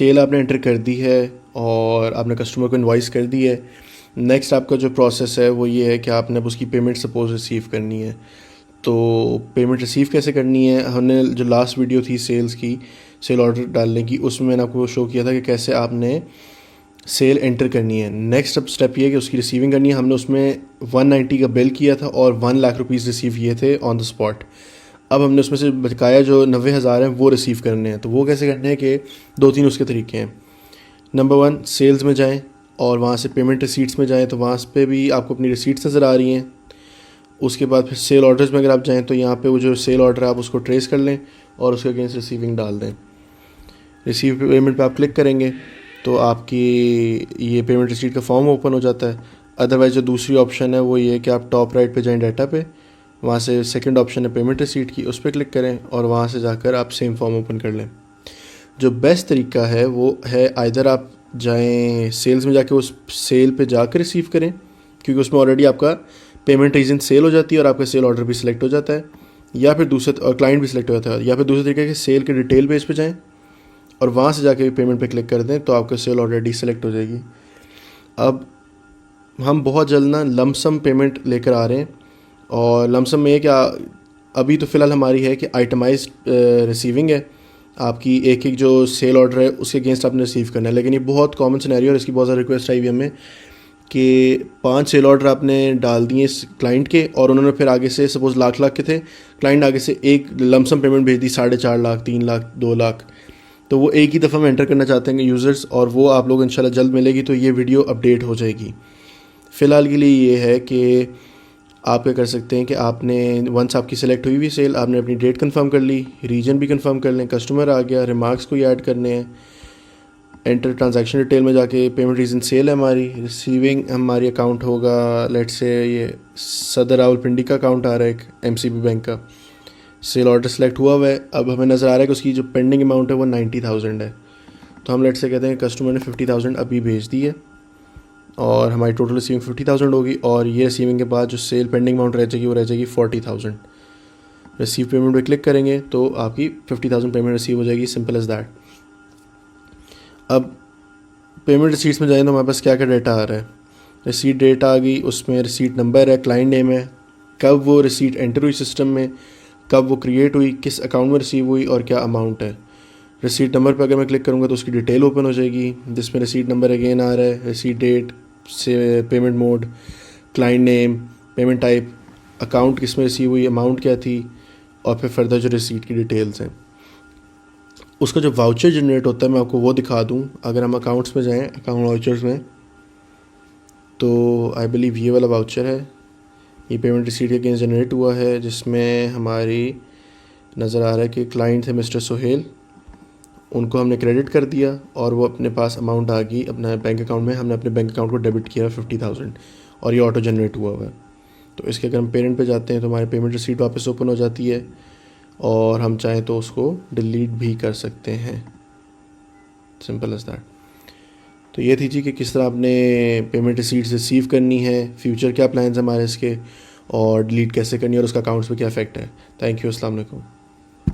Cell आपने enter कर दी है और आपने कस्टमर को इनवॉइस कर दी है। नेक्स्ट आपका जो प्रोसेस है वो ये है कि आपने अब उसकी पेमेंट सपोज रिसीव करनी है। तो पेमेंट रिसीव कैसे करनी है, हमने जो लास्ट वीडियो थी सेल्स की, सेल ऑर्डर डालने की, उसमें मैंने आपको शो किया था कि कैसे आपने सेल एंटर करनी है। नेक्स्ट अब स्टेप ये है कि उसकी रिसीविंग करनी है। हमने उसमें 190 का बिल किया था और 1 लाख रुपीज़ रिसीव किए थे ऑन द स्पॉट। अब हमने उसमें से बकाया जो 90,000 हैं वो रिसीव करने हैं। तो वो कैसे करने हैं कि 2-3 उसके तरीके हैं। नंबर 1, सेल्स में जाएं और वहाँ से पेमेंट रिसीट्स में जाएं, तो वहाँ पे भी आपको अपनी रिसीट्स नज़र आ रही हैं। उसके बाद फिर सेल ऑर्डर्स में अगर आप जाएँ तो यहाँ पे वो जो सेल ऑर्डर है आप उसको ट्रेस कर लें और उसके अगेंस्ट रिसीविंग डाल दें। रिसीव पेमेंट पे आप क्लिक करेंगे तो आपकी ये पेमेंट रिसीट का फॉर्म ओपन हो जाता है। अदरवाइज़ जो दूसरी ऑप्शन है वो ये है कि आप टॉप राइट पे जाएं डाटा पे, वहाँ से सेकंड ऑप्शन है पेमेंट रिसीट की, उस पर क्लिक करें और वहाँ से जाकर आप सेम फॉर्म ओपन कर लें। जो बेस्ट तरीका है वो है आइदर आप जाएं सेल्स में जाके उस सेल पे जाकर रिसीव करें, क्योंकि उसमें ऑलरेडी आपका पेमेंट रीजन सेल हो जाती है और आपका सेल ऑर्डर भी सिलेक्ट हो जाता है, या फिर दूसरे और क्लाइंट भी सिलेक्ट हो जाता है। या फिर दूसरे तरीके के सेल के डिटेल पेज पे जाएं और वहाँ से जाके पेमेंट पे क्लिक कर दें तो आपका सेल ऑलरेडी सेलेक्ट हो जाएगी। अब हम बहुत जल्द ना लमसम पेमेंट लेकर आ रहे हैं, और लमसम में ये क्या, अभी तो फ़िलहाल हमारी है कि आइटमाइज्ड रिसीविंग है। आपकी एक एक जो सेल ऑर्डर है उसके अगेंस्ट आपने रिसीव करना है। लेकिन ये बहुत कॉमन सिनेरियो और इसकी बहुत ज़्यादा रिक्वेस्ट आई हुई हमें कि 5 सेल ऑर्डर आपने डाल दिए इस क्लाइंट के और उन्होंने फिर आगे से सपोज़ लाख के थे, क्लाइंट आगे से एक लमसम पेमेंट भेज दी 4.5 लाख, 3 लाख, 2 लाख। तो वो एक ही दफ़ा में एंटर करना चाहते हैं यूज़र्स, और वो आप लोग इंशाल्लाह जल्द मिलेगी तो ये वीडियो अपडेट हो जाएगी। फ़िलहाल के लिए ये है कि आप क्या कर सकते हैं कि आपने वंस आपकी सेलेक्ट हुई हुई सेल, आपने अपनी डेट कंफर्म कर ली, रीजन भी कंफर्म कर लें, कस्टमर आ गया, रिमार्क्स को ऐड करने हैं, एंटर ट्रांजैक्शन डिटेल में जाके पेमेंट रीजन सेल है हमारी, रिसीविंग हमारी अकाउंट होगा लेट्स से ये सदर रावलपिंडी का अकाउंट आ रहा है एक MCB बैंक का, सेल ऑर्डर सेलेक्ट हुआ है। अब हमें नज़र आ रहा है कि उसकी जो पेंडिंग अमाउंट है वो 90,000 है। तो हम लेट्स से कहते हैं कस्टमर ने 50,000 अभी भेज दी है और हमारी टोटल रिसीविंग 50,000 होगी, और ये रिसीविंग के बाद जो सेल पेंडिंग अमाउंट रह जाएगी वो रह जाएगी 40,000। रिसीव पेमेंट पे क्लिक करेंगे तो आपकी 50,000 पेमेंट रिसीव हो जाएगी, सिंपल एज़ दैट। अब पेमेंट रिसीट्स में जाएँ तो हमारे पास क्या क्या डेटा आ रहा है। रिसीट डेट आ गई, उसमें रिसीट नंबर है, क्लाइंट नेम है, कब वो रिसीट एंटर हुई सिस्टम में, कब वो क्रिएट हुई, किस अकाउंट में रिसीव हुई और क्या अमाउंट है। रिसीट नंबर पर अगर मैं क्लिक करूँगा तो उसकी डिटेल ओपन हो जाएगी, जिसमें रिसीट नंबर अगेन आ रहा है, रिसीट डेट से payment mode, client name, payment type, account किस में रिसीव हुई, अमाउंट क्या थी, और फिर फर्दर जो रिसीट की डिटेल्स हैं। उसका जो वाउचर जनरेट होता है मैं आपको वो दिखा दूँ। अगर हम अकाउंट्स में जाएँ, अकाउंट वाउचर्स में, तो आई बिलीव ये वाला वाउचर है, ये पेमेंट रिसीट के अगेंस्ट जनरेट हुआ है, जिसमें हमारी नज़र आ रहा है कि क्लाइंट थे मिस्टर सोहेल, उनको हमने क्रेडिट कर दिया और वो अपने पास अमाउंट आ गई अपना बैंक अकाउंट में, हमने अपने बैंक अकाउंट को डेबिट किया 50,000 और ये ऑटो जनरेट हुआ है। तो इसके अगर हम पेरेंट पे जाते हैं तो हमारी पेमेंट रिसीट वापस ओपन हो जाती है और हम चाहें तो उसको डिलीट भी कर सकते हैं, सिंपल एज़ दैट। तो ये थी जी कि किस तरह आपने पेमेंट रिसीट्स रिसीव करनी है, फ्यूचर क्या प्लान्स हमारे इसके, और डिलीट कैसे करनी है और उसका अकाउंट्स पे क्या इफेक्ट है। थैंक यू, अस्सलाम वालेकुम।